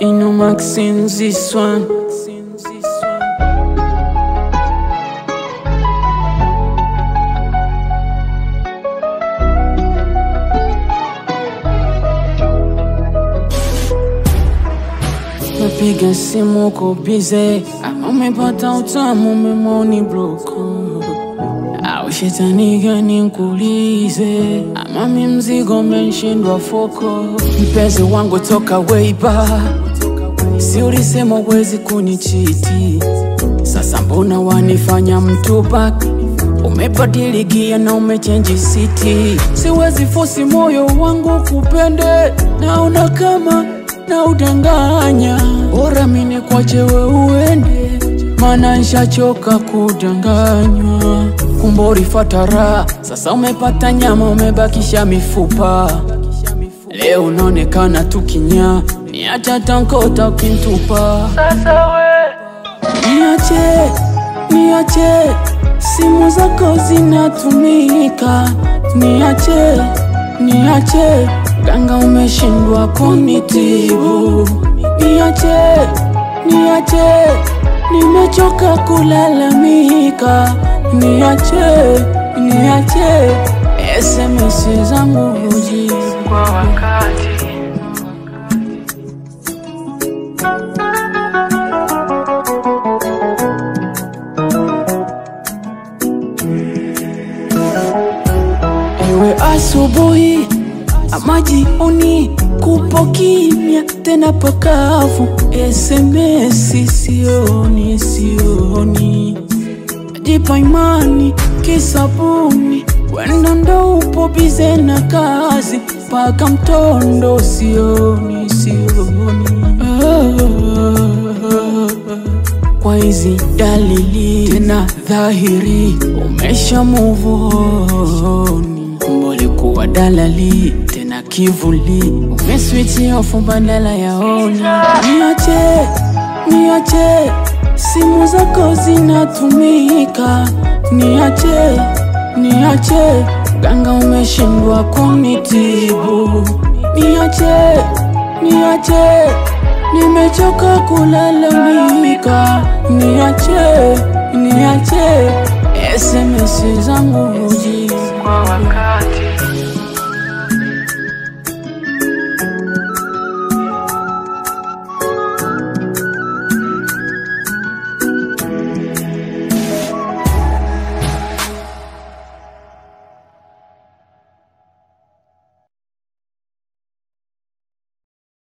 Inomax in this one. Napiga simu uko busy, ama umepata utamu memoni broko, au shetani gani nkulize, ama mzigo umeshindwa foko. Mpenzi wangu toka way back, si ulisema huwezi kunichiti, sasa mbona wanifanya mtu back? Umebadili gia na umechange city. Siwezi force moyo wangu kupende, naona kama na udanganya. Bora mimi kwache wewe uende, maana nishachoka kudanganywa. Kumbori fatara, sasa umepata nyama umebakisha mifupa. Leo unaonekana tukinya, niacha tankota ukintupa. Sasa we niache, simu zako zinatumika. Niache, ganga umeshindwa kunitibu. Niache, nimechoka kulalamika. Niache, SMS zangu hujibu kwa wakati. Ewe asubuhi ama jioni, kupo kimya tena pakavu. SMS sioni, jipa imani kisabuni, wenda ndo upo bize na kazi, paka mtondo sioni. Kwa hizi dalili tena dhahiri, umesha move on. Mbole kuwa dalali tena kivuli, umeswitch off badala ya on. Niache, simu zako zinatumika. Niache, ganga umeshindwa kunitibu. Niache, nimechoka kulalamika. Niache, SMS zangu hujibu kwa wakati.